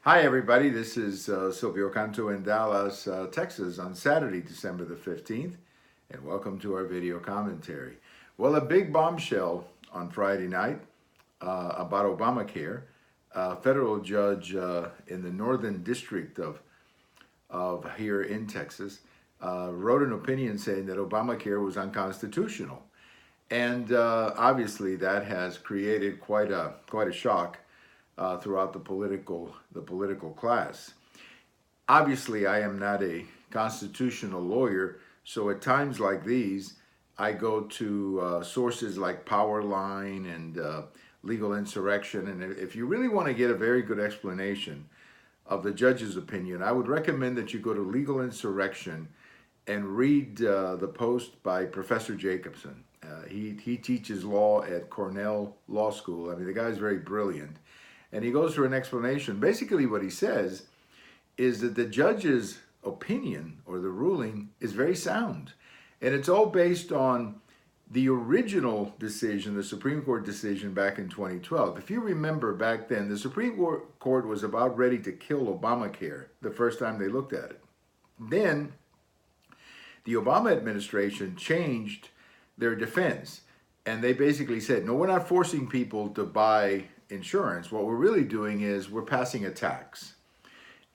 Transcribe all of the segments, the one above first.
Hi, everybody. This is Silvio Canto in Dallas, Texas on Saturday, December the 15th, and welcome to our video commentary. Well, a big bombshell on Friday night about Obamacare. A federal judge in the Northern District of here in Texas wrote an opinion saying that Obamacare was unconstitutional. And obviously that has created quite a shock throughout the political class. Obviously, I am not a constitutional lawyer, so at times like these, I go to sources like Powerline and Legal Insurrection. And if you really want to get a very good explanation of the judge's opinion, I would recommend that you go to Legal Insurrection and read the post by Professor Jacobson. He teaches law at Cornell Law School. I mean, the guy's very brilliant. And he goes through an explanation. Basically, what he says is that the judge's opinion or the ruling is very sound. And it's all based on the original decision, the Supreme Court decision back in 2012. If you remember back then, the Supreme Court was about ready to kill Obamacare the first time they looked at it. Then the Obama administration changed their defense. And they basically said, no, we're not forcing people to buy insurance. What we're really doing is we're passing a tax.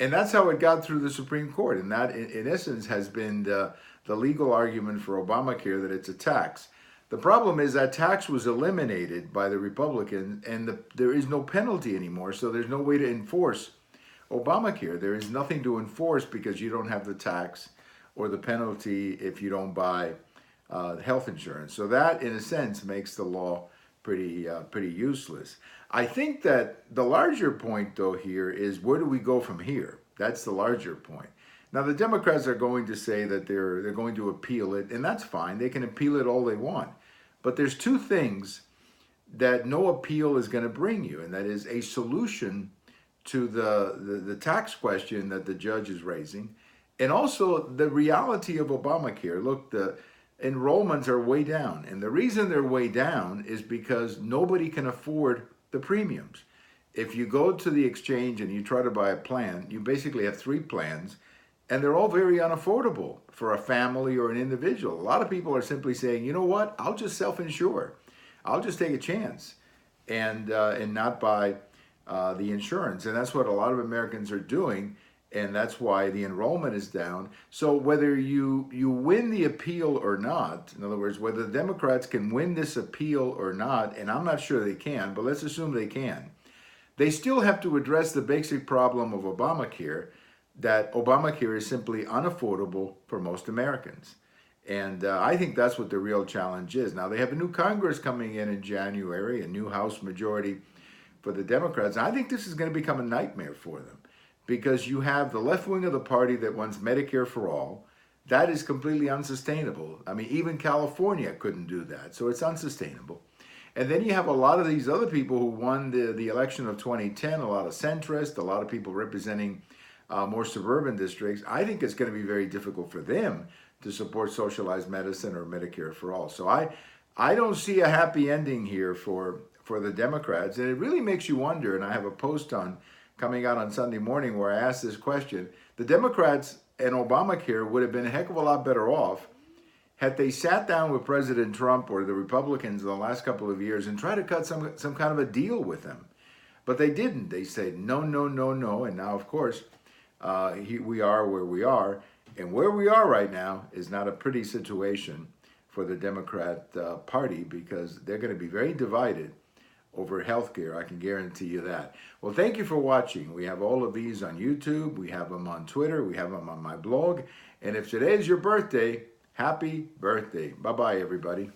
And that's how it got through the Supreme Court. And that, in essence, has been the legal argument for Obamacare, that it's a tax. The problem is that tax was eliminated by the Republicans, and there is no penalty anymore, so there's no way to enforce Obamacare. There is nothing to enforce because you don't have the tax or the penalty if you don't buy health insurance. So that, in a sense, makes the law pretty useless. I think that the larger point, though, here is where do we go from here? That's the larger point. Now, the Democrats are going to say that they're going to appeal it, and that's fine. They can appeal it all they want. But there's two things that no appeal is going to bring you, and that is a solution to the tax question that the judge is raising, and also the reality of Obamacare. Look, the enrollments are way down, and the reason they're way down is because nobody can afford the premiums. If you go to the exchange and you try to buy a plan, you basically have three plans, and they're all very unaffordable for a family or an individual. A lot of people are simply saying, you know what, I'll just self-insure. I'll just take a chance and not buy the insurance. And that's what a lot of Americans are doing, and that's why the enrollment is down. So whether you win the appeal or not, in other words, whether the Democrats can win this appeal or not, and I'm not sure they can, but let's assume they can, they still have to address the basic problem of Obamacare, that Obamacare is simply unaffordable for most Americans. And I think that's what the real challenge is. Now, they have a new Congress coming in January, a new House majority for the Democrats. I think this is going to become a nightmare for them, because you have the left wing of the party that wants Medicare for all. That is completely unsustainable. I mean, even California couldn't do that, so it's unsustainable. And then you have a lot of these other people who won the election of 2010, a lot of centrists, a lot of people representing more suburban districts. I think it's going to be very difficult for them to support socialized medicine or Medicare for all. So I don't see a happy ending here for the Democrats, and it really makes you wonder, and I have a post coming out on Sunday morning where I asked this question. The Democrats and Obamacare would have been a heck of a lot better off had they sat down with President Trump or the Republicans in the last couple of years and tried to cut some kind of a deal with them. But they didn't. They said no, no, no, no. And now, of course, we are where we are. And where we are right now is not a pretty situation for the Democrat Party, because they're going to be very divided over healthcare. I can guarantee you that. Well, thank you for watching. We have all of these on YouTube. We have them on Twitter. We have them on my blog. And if today is your birthday, happy birthday. Bye-bye, everybody.